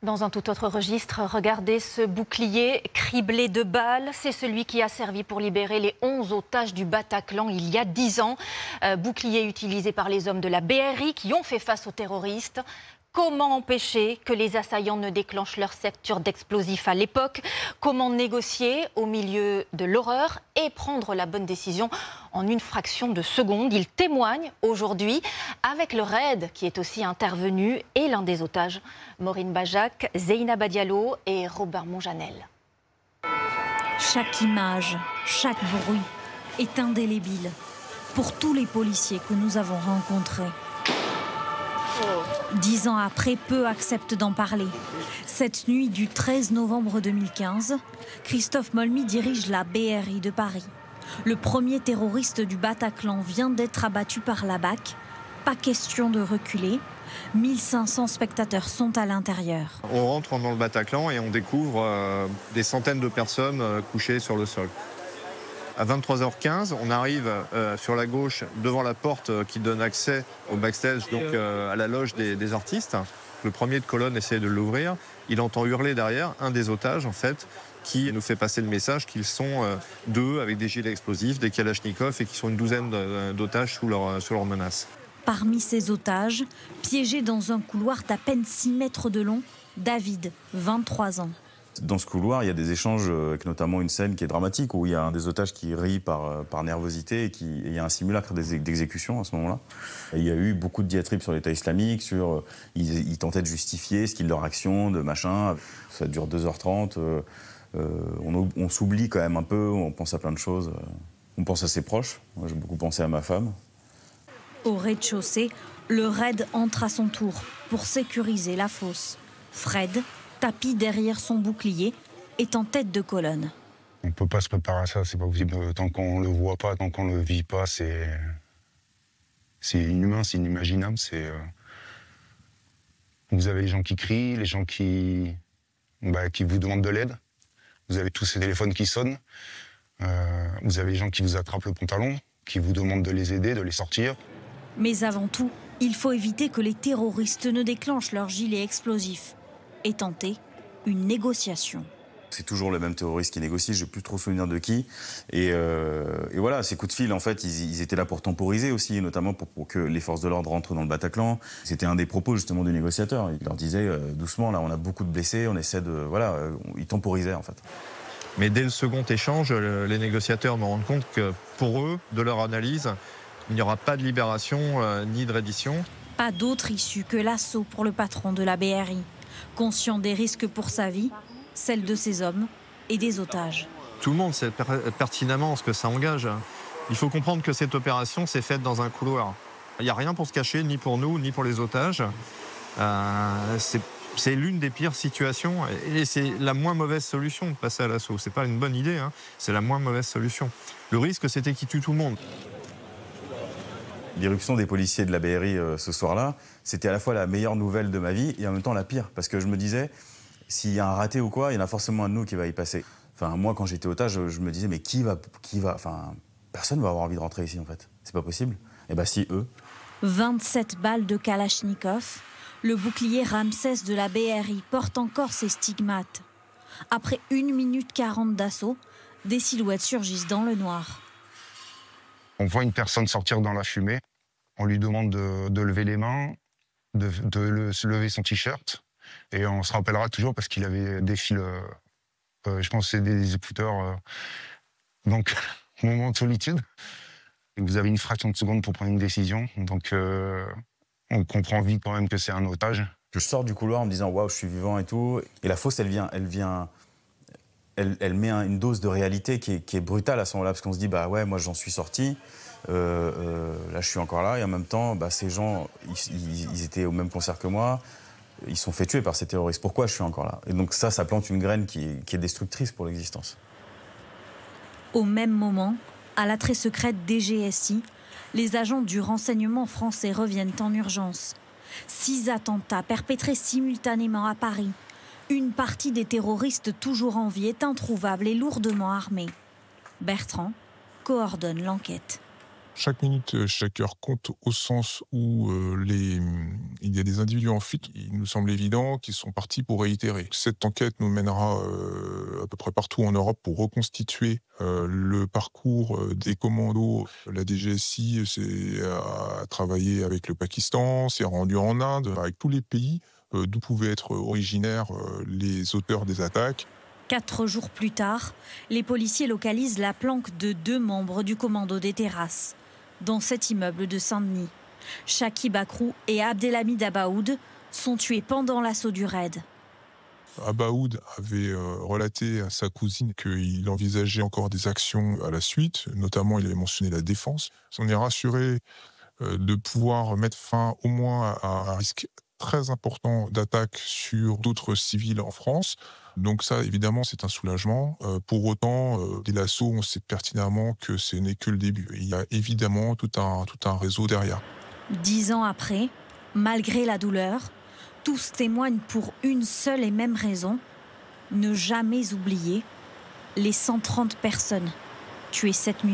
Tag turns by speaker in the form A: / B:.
A: Dans un tout autre registre, regardez ce bouclier criblé de balles. C'est celui qui a servi pour libérer les 11 otages du Bataclan il y a 10 ans. Bouclier utilisé par les hommes de la BRI qui ont fait face aux terroristes. Comment empêcher que les assaillants ne déclenchent leur ceinture d'explosifs à l'époque? Comment négocier au milieu de l'horreur et prendre la bonne décision en une fraction de seconde? Il témoigne aujourd'hui avec le RAID qui est aussi intervenu et l'un des otages, Maureen Bajac, Zeynaba Diallo et Robert Monjanel.
B: Chaque image, chaque bruit est indélébile pour tous les policiers que nous avons rencontrés. 10 ans après, peu acceptent d'en parler. Cette nuit du 13 novembre 2015, Christophe Molmy dirige la BRI de Paris. Le premier terroriste du Bataclan vient d'être abattu par la BAC. Pas question de reculer. 1500 spectateurs sont à l'intérieur.
C: On rentre dans le Bataclan et on découvre des centaines de personnes couchées sur le sol. À 23h15, on arrive sur la gauche devant la porte qui donne accès au backstage, donc à la loge des artistes. Le premier de colonne essaie de l'ouvrir. Il entend hurler derrière un des otages, en fait, qui nous fait passer le message qu'ils sont deux avec des gilets explosifs, des kalachnikovs et qui sont une douzaine d'otages sous leur menace.
B: Parmi ces otages, piégés dans un couloir d'à peine 6 mètres de long, David, 23 ans.
D: Dans ce couloir, il y a des échanges avec notamment une scène qui est dramatique où il y a un des otages qui rit par nervosité et il y a un simulacre d'exécution à ce moment-là. Et il y a eu beaucoup de diatribes sur l'État islamique, ils tentaient de justifier ce qu'ils leur action, de machin. Ça dure 2h30. On s'oublie quand même un peu, on pense à plein de choses. On pense à ses proches. Moi, j'ai beaucoup pensé à ma femme.
B: Au rez-de-chaussée, le RAID entre à son tour pour sécuriser la fosse. Fred, tapis derrière son bouclier, est en tête de colonne.
E: On ne peut pas se préparer à ça, c'est pas possible. Tant qu'on ne le voit pas, tant qu'on ne le vit pas, c'est inhumain, c'est inimaginable. Vous avez les gens qui crient, les gens qui vous demandent de l'aide. Vous avez tous ces téléphones qui sonnent. Vous avez les gens qui vous attrapent le pantalon, qui vous demandent de les aider, de les sortir.
B: Mais avant tout, il faut éviter que les terroristes ne déclenchent leur gilet explosif et tenter une négociation.
D: C'est toujours le même terroriste qui négocie, je n'ai plus trop souvenir de qui. Et voilà, ces coups de fil, en fait, ils étaient là pour temporiser aussi, notamment pour que les forces de l'ordre rentrent dans le Bataclan. C'était un des propos justement du négociateur. Il leur disait doucement, là on a beaucoup de blessés, on essaie de... Voilà, ils temporisaient en fait.
C: Mais dès le second échange, les négociateurs me rendent compte que pour eux, de leur analyse, il n'y aura pas de libération ni de reddition.
B: Pas d'autre issue que l'assaut pour le patron de la BRI. Conscient des risques pour sa vie, celle de ses hommes et des otages.
C: Tout le monde sait pertinemment ce que ça engage. Il faut comprendre que cette opération s'est faite dans un couloir. Il n'y a rien pour se cacher, ni pour nous, ni pour les otages. C'est l'une des pires situations et c'est la moins mauvaise solution de passer à l'assaut. C'est pas une bonne idée, hein. C'est la moins mauvaise solution. Le risque, c'était qu'ils tuent tout le monde.
D: L'irruption des policiers de la BRI ce soir-là, c'était à la fois la meilleure nouvelle de ma vie et en même temps la pire. Parce que je me disais, s'il y a un raté ou quoi, il y en a forcément un de nous qui va y passer. Enfin, moi, quand j'étais otage, je me disais, mais qui va... Enfin, personne va avoir envie de rentrer ici, en fait. C'est pas possible. Et bien, si, eux.
B: 27 balles de Kalachnikov, le bouclier Ramsès de la BRI porte encore ses stigmates. Après 1 minute 40 d'assaut, des silhouettes surgissent dans le noir.
E: On voit une personne sortir dans la fumée. On lui demande de lever les mains, de se lever son t-shirt. Et on se rappellera toujours parce qu'il avait des fils, je pense que c'est des écouteurs. Donc, moment de solitude. Et vous avez une fraction de seconde pour prendre une décision. Donc, on comprend vite quand même que c'est un otage.
D: Je sors du couloir en me disant « Waouh, je suis vivant et tout ». Et la fosse, elle met une dose de réalité qui est brutale à ce moment-là. Parce qu'on se dit « Bah ouais, moi j'en suis sorti. Là, je suis encore là. » Et en même temps, ces gens, ils étaient au même concert que moi. Ils sont fait tuer par ces terroristes. Pourquoi je suis encore là? Et donc ça plante une graine qui est destructrice pour l'existence.
B: Au même moment, à la très secrète DGSI, les agents du renseignement français reviennent en urgence. 6 attentats perpétrés simultanément à Paris. Une partie des terroristes toujours en vie est introuvable et lourdement armée. Bertrand coordonne l'enquête.
F: Chaque minute, chaque heure compte au sens où il y a des individus en fuite. Il nous semble évident qu'ils sont partis pour réitérer. Cette enquête nous mènera à peu près partout en Europe pour reconstituer le parcours des commandos. La DGSI a travaillé avec le Pakistan, s'est rendu en Inde, avec tous les pays d'où pouvaient être originaires les auteurs des attaques.
B: 4 jours plus tard, les policiers localisent la planque de 2 membres du commando des terrasses dans cet immeuble de Saint-Denis. Chakib Akrou et Abdelhamid Abaoud sont tués pendant l'assaut du raid.
F: Abaoud avait relaté à sa cousine qu'il envisageait encore des actions à la suite, notamment il avait mentionné la défense. On est rassuré de pouvoir mettre fin au moins à un risque très important d'attaque sur d'autres civils en France. Donc ça, évidemment, c'est un soulagement. Pour autant, dès l'assaut, on sait pertinemment que ce n'est que le début. Il y a évidemment tout un réseau derrière.
B: 10 ans après, malgré la douleur, tous témoignent pour une seule et même raison, ne jamais oublier les 130 personnes tuées cette nuit.